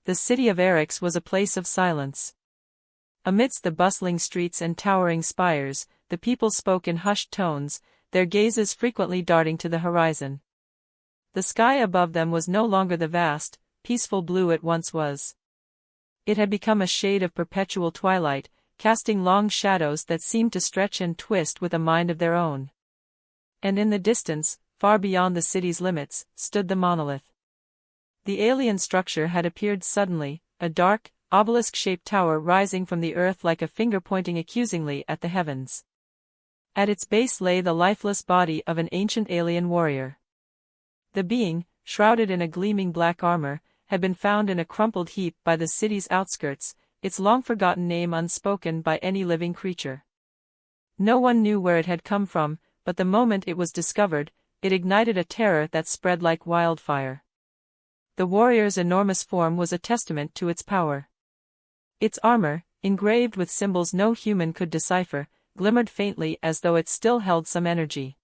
The city of Eryx was a place of silence. Amidst the bustling streets and towering spires, the people spoke in hushed tones, their gazes frequently darting to the horizon. The sky above them was no longer the vast, peaceful blue it once was. It had become a shade of perpetual twilight, casting long shadows that seemed to stretch and twist with a mind of their own. And in the distance, far beyond the city's limits, stood the monolith. The alien structure had appeared suddenly, a dark, obelisk-shaped tower rising from the earth like a finger pointing accusingly at the heavens. At its base lay the lifeless body of an ancient alien warrior. The being, shrouded in a gleaming black armor, had been found in a crumpled heap by the city's outskirts, its long-forgotten name unspoken by any living creature. No one knew where it had come from, but the moment it was discovered, it ignited a terror that spread like wildfire. The warrior's enormous form was a testament to its power. Its armor, engraved with symbols no human could decipher, glimmered faintly as though it still held some energy.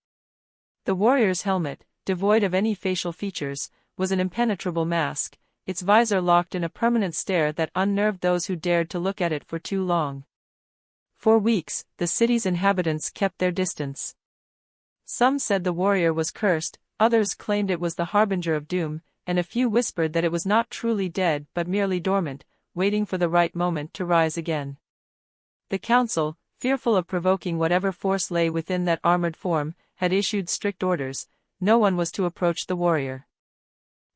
The warrior's helmet, devoid of any facial features, was an impenetrable mask, its visor locked in a permanent stare that unnerved those who dared to look at it for too long. For weeks, the city's inhabitants kept their distance. Some said the warrior was cursed, others claimed it was the harbinger of doom, and a few whispered that it was not truly dead but merely dormant, waiting for the right moment to rise again. The council, fearful of provoking whatever force lay within that armored form, had issued strict orders: no one was to approach the warrior.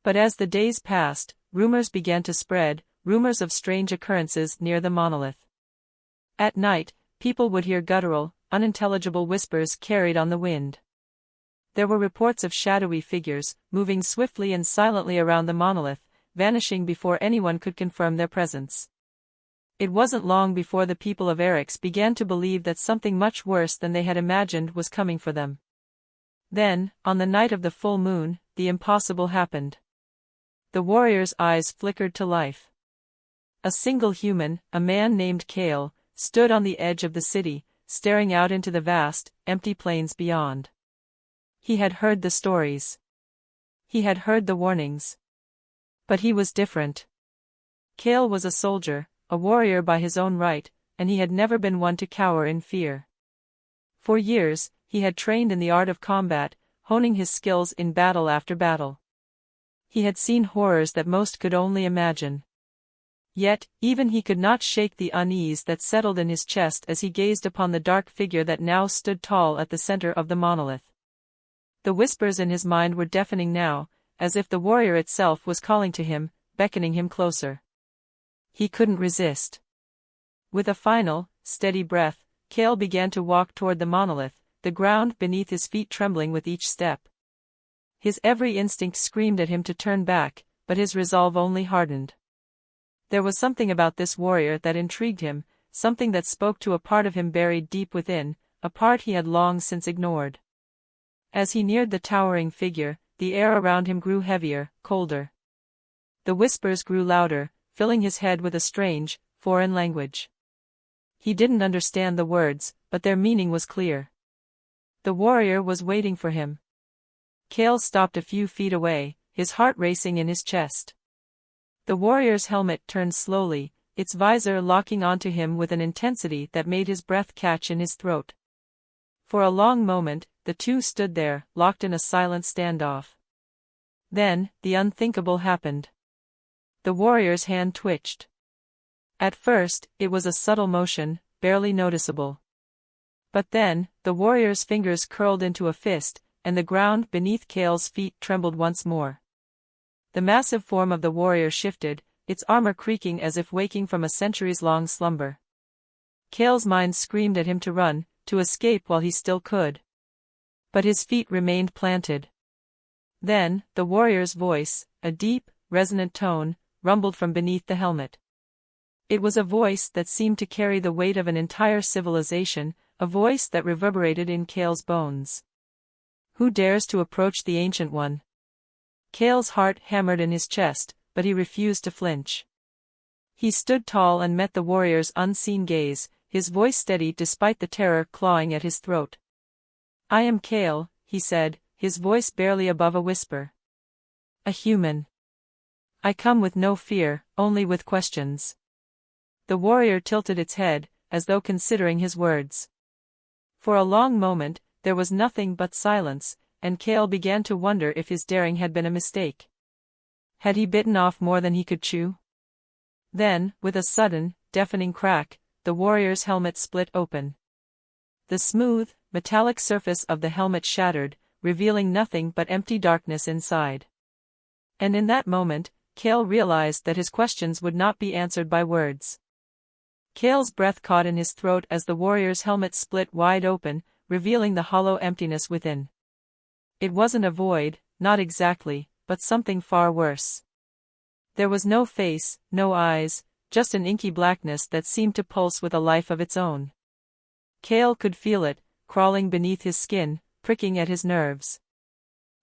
But as the days passed, rumors began to spread, rumors of strange occurrences near the monolith. At night, people would hear guttural, unintelligible whispers carried on the wind. There were reports of shadowy figures, moving swiftly and silently around the monolith, vanishing before anyone could confirm their presence. It wasn't long before the people of Eryx began to believe that something much worse than they had imagined was coming for them. Then, on the night of the full moon, the impossible happened. The warrior's eyes flickered to life. A single human, a man named Kale, stood on the edge of the city, staring out into the vast, empty plains beyond. He had heard the stories. He had heard the warnings. But he was different. Kale was a soldier, a warrior by his own right, and he had never been one to cower in fear. For years, he had trained in the art of combat, honing his skills in battle after battle. He had seen horrors that most could only imagine. Yet, even he could not shake the unease that settled in his chest as he gazed upon the dark figure that now stood tall at the center of the monolith. The whispers in his mind were deafening now, as if the warrior itself was calling to him, beckoning him closer. He couldn't resist. With a final, steady breath, Kale began to walk toward the monolith, the ground beneath his feet trembling with each step. His every instinct screamed at him to turn back, but his resolve only hardened. There was something about this warrior that intrigued him, something that spoke to a part of him buried deep within, a part he had long since ignored. As he neared the towering figure, the air around him grew heavier, colder. The whispers grew louder, filling his head with a strange, foreign language. He didn't understand the words, but their meaning was clear. The warrior was waiting for him. Kale stopped a few feet away, his heart racing in his chest. The warrior's helmet turned slowly, its visor locking onto him with an intensity that made his breath catch in his throat. For a long moment, the two stood there, locked in a silent standoff. Then, the unthinkable happened. The warrior's hand twitched. At first, it was a subtle motion, barely noticeable. But then, the warrior's fingers curled into a fist, and the ground beneath Kale's feet trembled once more. The massive form of the warrior shifted, its armor creaking as if waking from a centuries-long slumber. Kale's mind screamed at him to run, to escape while he still could. But his feet remained planted. Then, the warrior's voice, a deep, resonant tone, rumbled from beneath the helmet. It was a voice that seemed to carry the weight of an entire civilization, a voice that reverberated in Kale's bones. Who dares to approach the Ancient One? Kale's heart hammered in his chest, but he refused to flinch. He stood tall and met the warrior's unseen gaze, his voice steady despite the terror clawing at his throat. "I am Kale," he said, his voice barely above a whisper. "A human. I come with no fear, only with questions. The warrior tilted its head, as though considering his words. For a long moment, there was nothing but silence, and Kale began to wonder if his daring had been a mistake. Had he bitten off more than he could chew? Then, with a sudden, deafening crack, the warrior's helmet split open. The smooth, metallic surface of the helmet shattered, revealing nothing but empty darkness inside. And in that moment, Kale realized that his questions would not be answered by words. Kale's breath caught in his throat as the warrior's helmet split wide open, revealing the hollow emptiness within. It wasn't a void, not exactly, but something far worse. There was no face, no eyes, just an inky blackness that seemed to pulse with a life of its own. Kale could feel it, crawling beneath his skin, pricking at his nerves.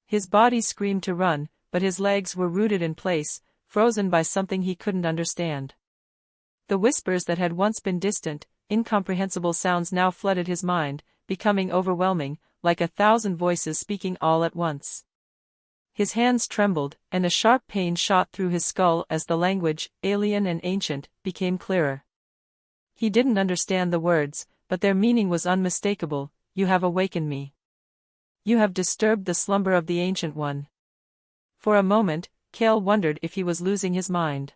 His body screamed to run, but his legs were rooted in place, frozen by something he couldn't understand. The whispers that had once been distant, incomprehensible sounds now flooded his mind, becoming overwhelming, like 1,000 voices speaking all at once. His hands trembled, and a sharp pain shot through his skull as the language, alien and ancient, became clearer. He didn't understand the words, but their meaning was unmistakable. You have awakened me. You have disturbed the slumber of the Ancient One. For a moment, Kale wondered if he was losing his mind.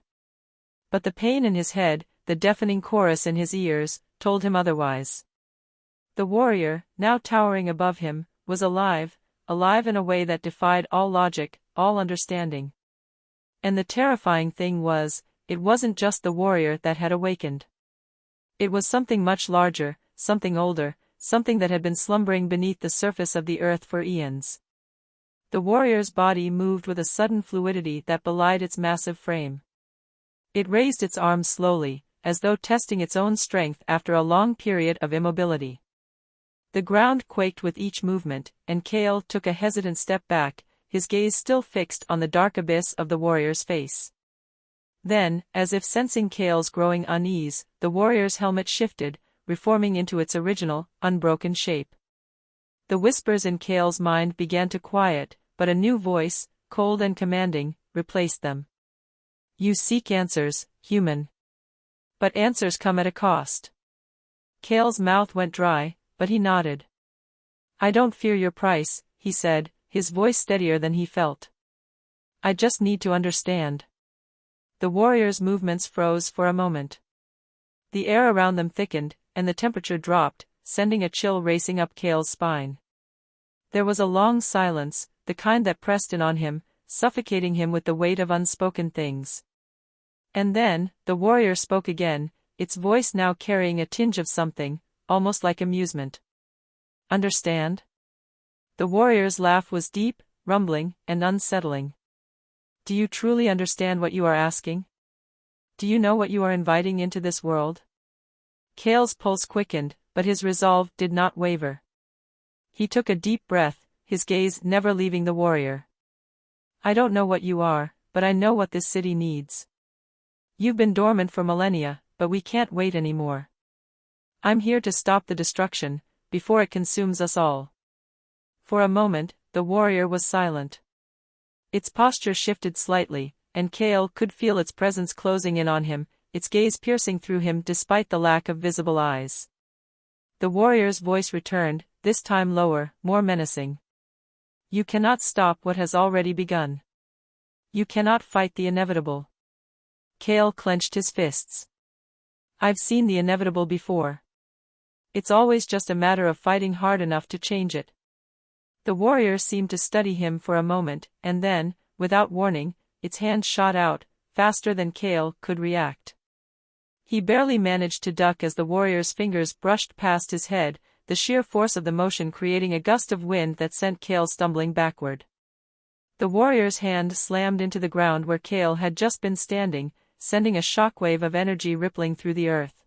But the pain in his head, the deafening chorus in his ears, told him otherwise. The warrior, now towering above him, was alive in a way that defied all logic, all understanding. And the terrifying thing was, it wasn't just the warrior that had awakened. It was something much larger, something older, something that had been slumbering beneath the surface of the earth for eons. The warrior's body moved with a sudden fluidity that belied its massive frame. It raised its arms slowly, as though testing its own strength after a long period of immobility. The ground quaked with each movement, and Kale took a hesitant step back, his gaze still fixed on the dark abyss of the warrior's face. Then, as if sensing Kale's growing unease, the warrior's helmet shifted, reforming into its original, unbroken shape. The whispers in Kale's mind began to quiet, but a new voice, cold and commanding, replaced them. You seek answers, human. But answers come at a cost. Kale's mouth went dry, but he nodded. I don't fear your price, he said, his voice steadier than he felt. I just need to understand. The warrior's movements froze for a moment. The air around them thickened, and the temperature dropped, sending a chill racing up Kale's spine. There was a long silence, the kind that pressed in on him, suffocating him with the weight of unspoken things. And then, the warrior spoke again, its voice now carrying a tinge of something, almost like amusement. Understand? The warrior's laugh was deep, rumbling, and unsettling. Do you truly understand what you are asking? Do you know what you are inviting into this world? Kale's pulse quickened, but his resolve did not waver. He took a deep breath, his gaze never leaving the warrior. I don't know what you are, but I know what this city needs. You've been dormant for millennia, but we can't wait anymore. I'm here to stop the destruction, before it consumes us all. For a moment, the warrior was silent. Its posture shifted slightly, and Kale could feel its presence closing in on him, its gaze piercing through him despite the lack of visible eyes. The warrior's voice returned, this time lower, more menacing. You cannot stop what has already begun. You cannot fight the inevitable. Kale clenched his fists. I've seen the inevitable before. It's always just a matter of fighting hard enough to change it. The warrior seemed to study him for a moment, and then, without warning, its hand shot out, faster than Kale could react. He barely managed to duck as the warrior's fingers brushed past his head, the sheer force of the motion creating a gust of wind that sent Kale stumbling backward. The warrior's hand slammed into the ground where Kale had just been standing, sending a shockwave of energy rippling through the earth.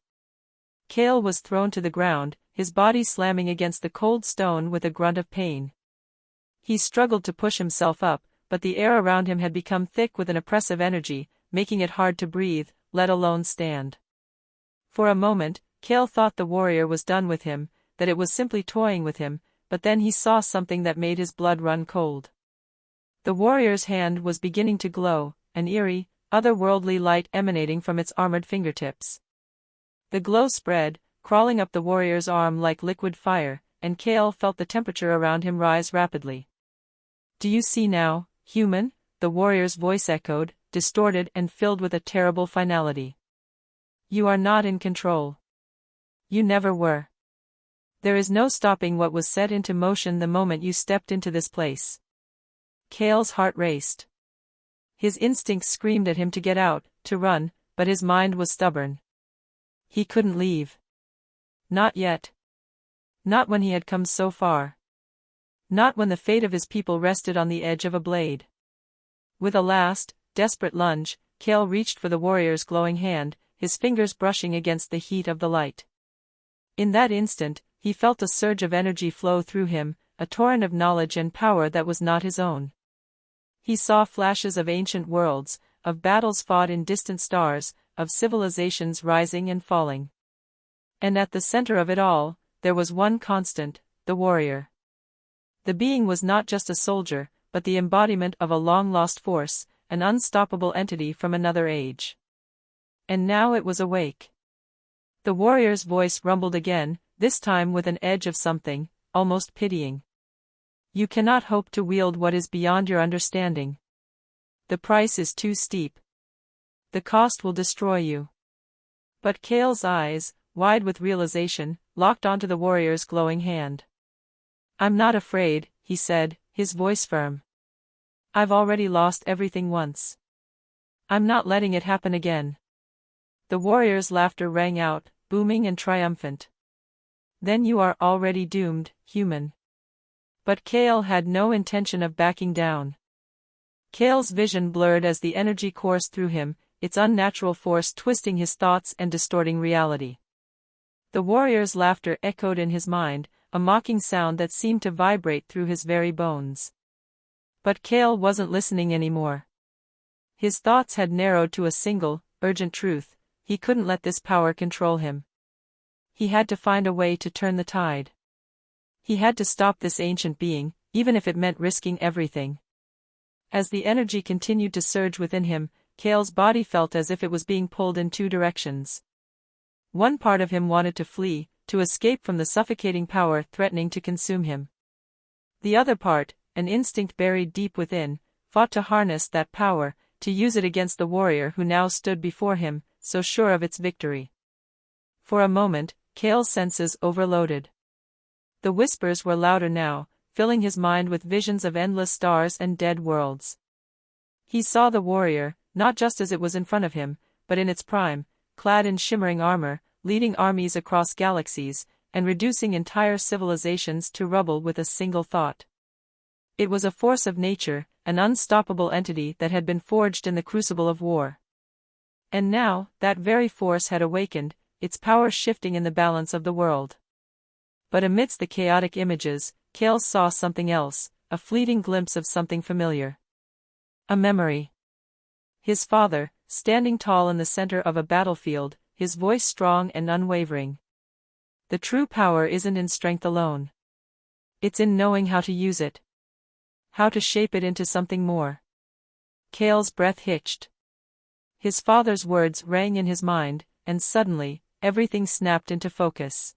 Kale was thrown to the ground, his body slamming against the cold stone with a grunt of pain. He struggled to push himself up, but the air around him had become thick with an oppressive energy, making it hard to breathe, let alone stand. For a moment, Kale thought the warrior was done with him, that it was simply toying with him, but then he saw something that made his blood run cold. The warrior's hand was beginning to glow, an eerie, otherworldly light emanating from its armored fingertips. The glow spread, crawling up the warrior's arm like liquid fire, and Kale felt the temperature around him rise rapidly. "Do you see now, human?" the warrior's voice echoed, distorted and filled with a terrible finality. "You are not in control. You never were. There is no stopping what was set into motion the moment you stepped into this place." Kale's heart raced. His instincts screamed at him to get out, to run, but his mind was stubborn. He couldn't leave. Not yet. Not when he had come so far. Not when the fate of his people rested on the edge of a blade. With a last, desperate lunge, Kale reached for the warrior's glowing hand, his fingers brushing against the heat of the light. In that instant, he felt a surge of energy flow through him, a torrent of knowledge and power that was not his own. He saw flashes of ancient worlds, of battles fought in distant stars, of civilizations rising and falling. And at the center of it all, there was one constant, the warrior. The being was not just a soldier, but the embodiment of a long-lost force, an unstoppable entity from another age. And now it was awake. The warrior's voice rumbled again, this time with an edge of something, almost pitying. "You cannot hope to wield what is beyond your understanding. The price is too steep. The cost will destroy you." But Kale's eyes, wide with realization, locked onto the warrior's glowing hand. "I'm not afraid," he said, his voice firm. "I've already lost everything once. I'm not letting it happen again." The warrior's laughter rang out, booming and triumphant. "Then you are already doomed, human." But Kale had no intention of backing down. Kale's vision blurred as the energy coursed through him, its unnatural force twisting his thoughts and distorting reality. The warrior's laughter echoed in his mind, a mocking sound that seemed to vibrate through his very bones. But Kale wasn't listening anymore. His thoughts had narrowed to a single, urgent truth: he couldn't let this power control him. He had to find a way to turn the tide. He had to stop this ancient being, even if it meant risking everything. As the energy continued to surge within him, Kale's body felt as if it was being pulled in two directions. One part of him wanted to flee, to escape from the suffocating power threatening to consume him. The other part, an instinct buried deep within, fought to harness that power, to use it against the warrior who now stood before him, so sure of its victory. For a moment, Kale's senses overloaded. The whispers were louder now, filling his mind with visions of endless stars and dead worlds. He saw the warrior, not just as it was in front of him, but in its prime, clad in shimmering armor, leading armies across galaxies, and reducing entire civilizations to rubble with a single thought. It was a force of nature, an unstoppable entity that had been forged in the crucible of war. And now, that very force had awakened, its power shifting in the balance of the world. But amidst the chaotic images, Kale saw something else, a fleeting glimpse of something familiar. A memory. His father, standing tall in the center of a battlefield, his voice strong and unwavering. "The true power isn't in strength alone. It's in knowing how to use it. How to shape it into something more." Kale's breath hitched. His father's words rang in his mind, and suddenly, everything snapped into focus.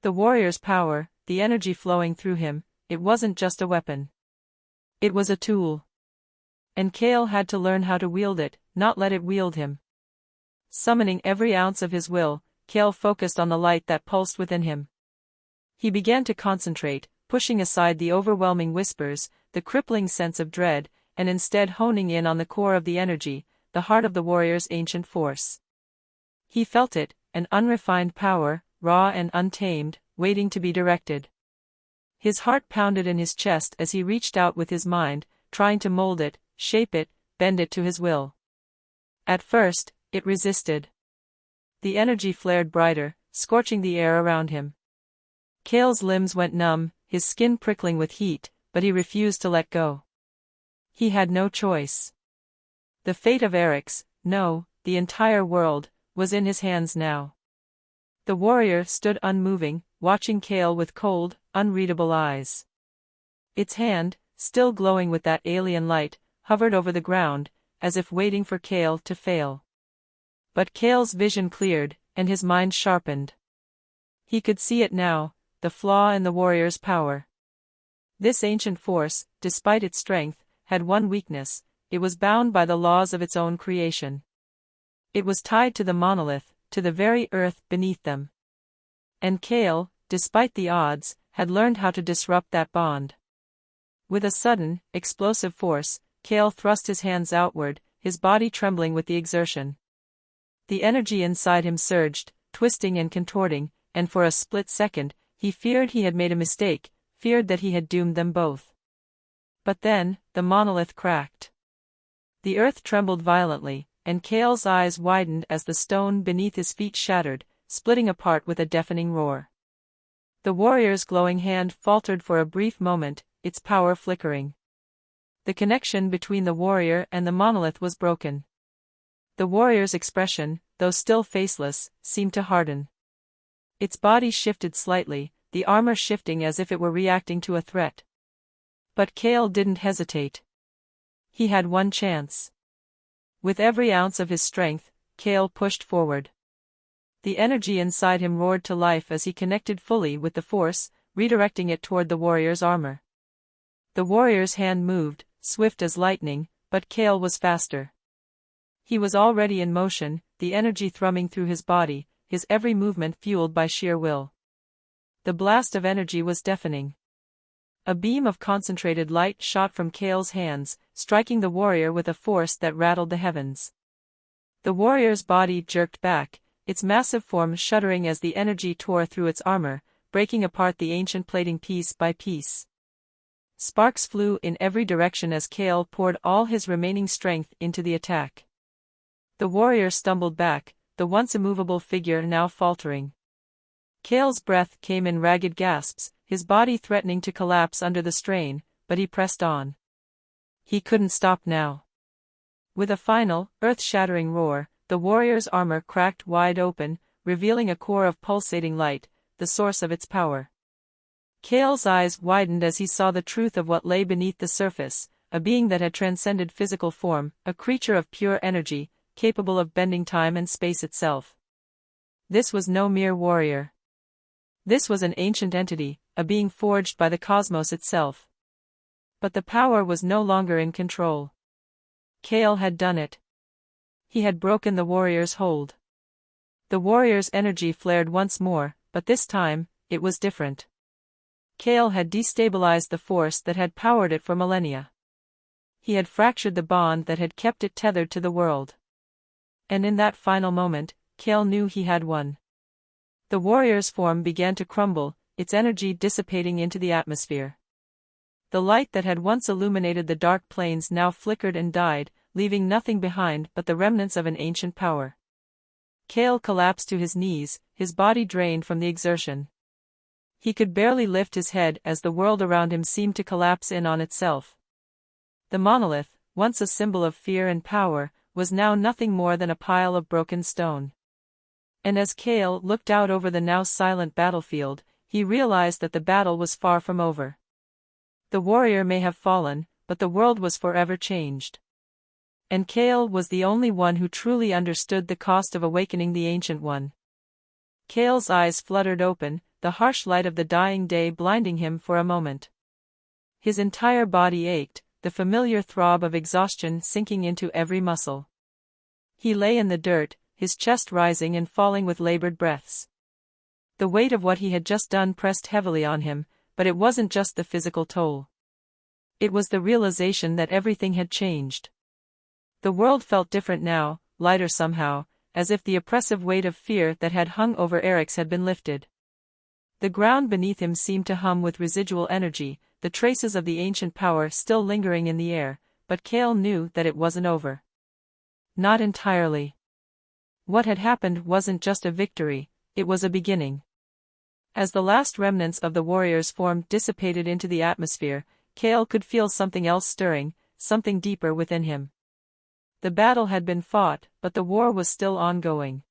The warrior's power, the energy flowing through him, it wasn't just a weapon. It was a tool. And Kale had to learn how to wield it, not let it wield him. Summoning every ounce of his will, Kale focused on the light that pulsed within him. He began to concentrate, pushing aside the overwhelming whispers, the crippling sense of dread, and instead honing in on the core of the energy, the heart of the warrior's ancient force. He felt it, an unrefined power, raw and untamed, waiting to be directed. His heart pounded in his chest as he reached out with his mind, trying to mold it, shape it, bend it to his will. At first, it resisted. The energy flared brighter, scorching the air around him. Kale's limbs went numb, his skin prickling with heat, but he refused to let go. He had no choice. The fate of Eric's, no, the entire world, was in his hands now. The warrior stood unmoving, watching Kale with cold, unreadable eyes. Its hand, still glowing with that alien light, hovered over the ground, as if waiting for Kale to fail. But Kale's vision cleared, and his mind sharpened. He could see it now, the flaw in the warrior's power. This ancient force, despite its strength, had one weakness: it was bound by the laws of its own creation. It was tied to the monolith, to the very earth beneath them. And Kale, despite the odds, had learned how to disrupt that bond. With a sudden, explosive force, Kale thrust his hands outward, his body trembling with the exertion. The energy inside him surged, twisting and contorting, and for a split second, he feared he had made a mistake, feared that he had doomed them both. But then, the monolith cracked. The earth trembled violently, and Kale's eyes widened as the stone beneath his feet shattered, splitting apart with a deafening roar. The warrior's glowing hand faltered for a brief moment, its power flickering. The connection between the warrior and the monolith was broken. The warrior's expression, though still faceless, seemed to harden. Its body shifted slightly, the armor shifting as if it were reacting to a threat. But Kale didn't hesitate. He had one chance. With every ounce of his strength, Kale pushed forward. The energy inside him roared to life as he connected fully with the force, redirecting it toward the warrior's armor. The warrior's hand moved, swift as lightning, but Kale was faster. He was already in motion, the energy thrumming through his body, his every movement fueled by sheer will. The blast of energy was deafening. A beam of concentrated light shot from Kale's hands, striking the warrior with a force that rattled the heavens. The warrior's body jerked back, its massive form shuddering as the energy tore through its armor, breaking apart the ancient plating piece by piece. Sparks flew in every direction as Kale poured all his remaining strength into the attack. The warrior stumbled back, the once immovable figure now faltering. Kale's breath came in ragged gasps, his body threatening to collapse under the strain, but he pressed on. He couldn't stop now. With a final, earth-shattering roar, the warrior's armor cracked wide open, revealing a core of pulsating light, the source of its power. Kale's eyes widened as he saw the truth of what lay beneath the surface, a being that had transcended physical form, a creature of pure energy, capable of bending time and space itself. This was no mere warrior. This was an ancient entity, a being forged by the cosmos itself. But the power was no longer in control. Kale had done it. He had broken the warrior's hold. The warrior's energy flared once more, but this time, it was different. Kale had destabilized the force that had powered it for millennia. He had fractured the bond that had kept it tethered to the world. And in that final moment, Kale knew he had won. The warrior's form began to crumble, its energy dissipating into the atmosphere. The light that had once illuminated the dark plains now flickered and died, leaving nothing behind but the remnants of an ancient power. Kale collapsed to his knees, his body drained from the exertion. He could barely lift his head as the world around him seemed to collapse in on itself. The monolith, once a symbol of fear and power, was now nothing more than a pile of broken stone. And as Kale looked out over the now silent battlefield, he realized that the battle was far from over. The warrior may have fallen, but the world was forever changed. And Kale was the only one who truly understood the cost of awakening the Ancient One. Kale's eyes fluttered open, the harsh light of the dying day blinding him for a moment. His entire body ached, the familiar throb of exhaustion sinking into every muscle. He lay in the dirt, his chest rising and falling with labored breaths. The weight of what he had just done pressed heavily on him, but it wasn't just the physical toll. It was the realization that everything had changed. The world felt different now, lighter somehow, as if the oppressive weight of fear that had hung over Eric's had been lifted. The ground beneath him seemed to hum with residual energy, the traces of the ancient power still lingering in the air, but Kale knew that it wasn't over. Not entirely. What had happened wasn't just a victory, it was a beginning. As the last remnants of the warrior's form dissipated into the atmosphere, Kale could feel something else stirring, something deeper within him. The battle had been fought, but the war was still ongoing.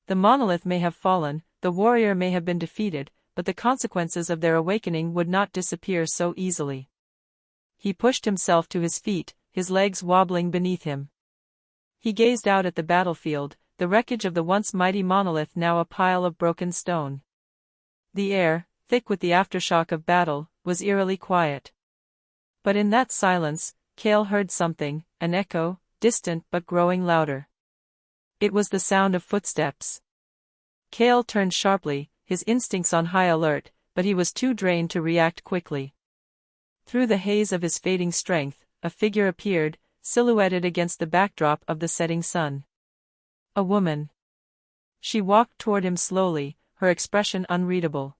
The monolith may have fallen, the warrior may have been defeated, but the consequences of their awakening would not disappear so easily. He pushed himself to his feet, his legs wobbling beneath him. He gazed out at the battlefield, the wreckage of the once mighty monolith now a pile of broken stone. The air, thick with the aftershock of battle, was eerily quiet. But in that silence, Cale heard something, an echo, distant but growing louder. It was the sound of footsteps. Cale turned sharply, his instincts on high alert, but he was too drained to react quickly. Through the haze of his fading strength, a figure appeared, silhouetted against the backdrop of the setting sun. A woman. She walked toward him slowly, her expression unreadable.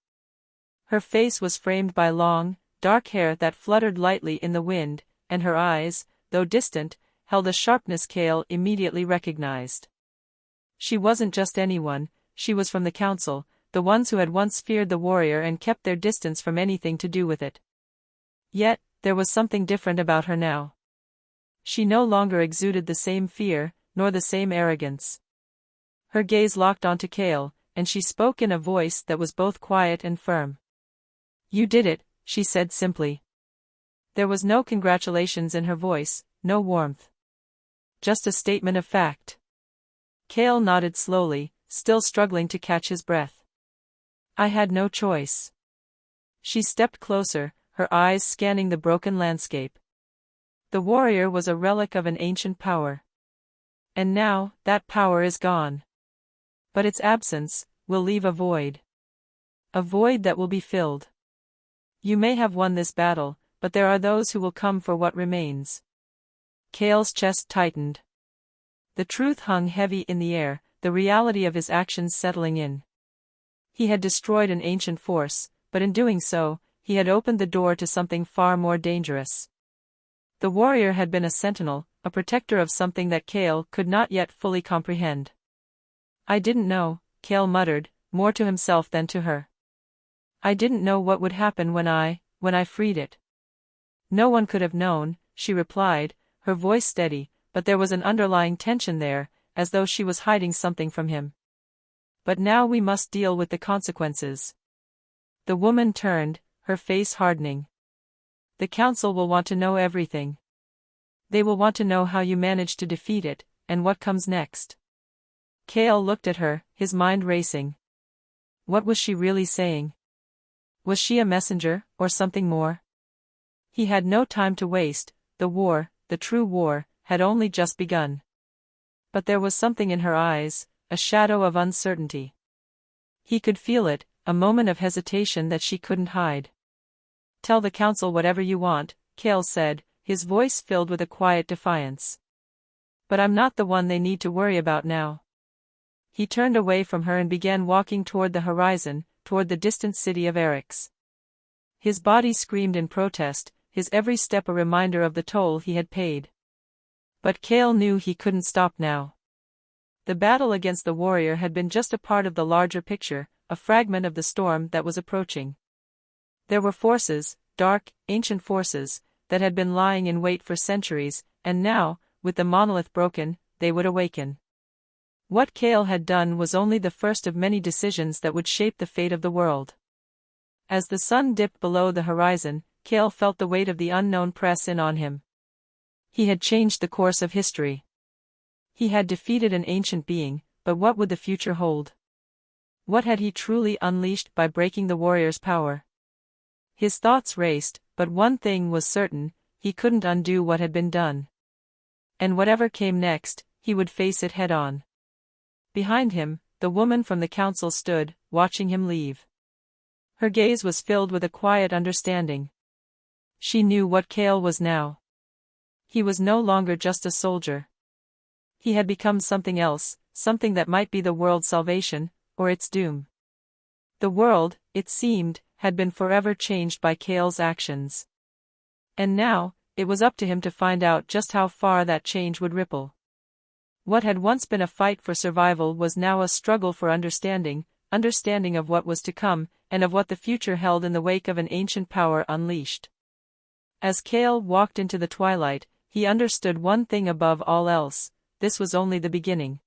Her face was framed by long, dark hair that fluttered lightly in the wind, and her eyes, though distant, held a sharpness Cale immediately recognized. She wasn't just anyone, she was from the council, the ones who had once feared the warrior and kept their distance from anything to do with it. Yet, there was something different about her now. She no longer exuded the same fear, nor the same arrogance. Her gaze locked onto Cale, and she spoke in a voice that was both quiet and firm. "You did it," she said simply. There was no congratulations in her voice, no warmth. Just a statement of fact. Cale nodded slowly, still struggling to catch his breath. "I had no choice." She stepped closer, her eyes scanning the broken landscape. The warrior was a relic of an ancient power. And now, that power is gone. But its absence will leave a void. A void that will be filled. You may have won this battle, but there are those who will come for what remains. Cale's chest tightened. The truth hung heavy in the air, the reality of his actions settling in. He had destroyed an ancient force, but in doing so, he had opened the door to something far more dangerous. The warrior had been a sentinel, a protector of something that Cale could not yet fully comprehend. "I didn't know," Cale muttered, more to himself than to her. "I didn't know what would happen when I freed it." "No one could have known," she replied, her voice steady, but there was an underlying tension there, as though she was hiding something from him. "But now we must deal with the consequences." The woman turned, her face hardening. "The council will want to know everything. They will want to know how you managed to defeat it, and what comes next." Cale looked at her, his mind racing. What was she really saying? Was she a messenger, or something more? He had no time to waste, the war, the true war, had only just begun. But there was something in her eyes, a shadow of uncertainty. He could feel it, a moment of hesitation that she couldn't hide. "Tell the council whatever you want," Cale said, his voice filled with a quiet defiance. "But I'm not the one they need to worry about now." He turned away from her and began walking toward the horizon, toward the distant city of Eryx. His body screamed in protest, his every step a reminder of the toll he had paid. But Cale knew he couldn't stop now. The battle against the warrior had been just a part of the larger picture, a fragment of the storm that was approaching. There were forces, dark, ancient forces, that had been lying in wait for centuries, and now, with the monolith broken, they would awaken. What Cale had done was only the first of many decisions that would shape the fate of the world. As the sun dipped below the horizon, Cale felt the weight of the unknown press in on him. He had changed the course of history. He had defeated an ancient being, but what would the future hold? What had he truly unleashed by breaking the warrior's power? His thoughts raced, but one thing was certain, he couldn't undo what had been done. And whatever came next, he would face it head-on. Behind him, the woman from the council stood, watching him leave. Her gaze was filled with a quiet understanding. She knew what Cale was now. He was no longer just a soldier. He had become something else, something that might be the world's salvation, or its doom. The world, it seemed, had been forever changed by Cale's actions. And now, it was up to him to find out just how far that change would ripple. What had once been a fight for survival was now a struggle for understanding of what was to come, and of what the future held in the wake of an ancient power unleashed. As Cale walked into the twilight, he understood one thing above all else: this was only the beginning.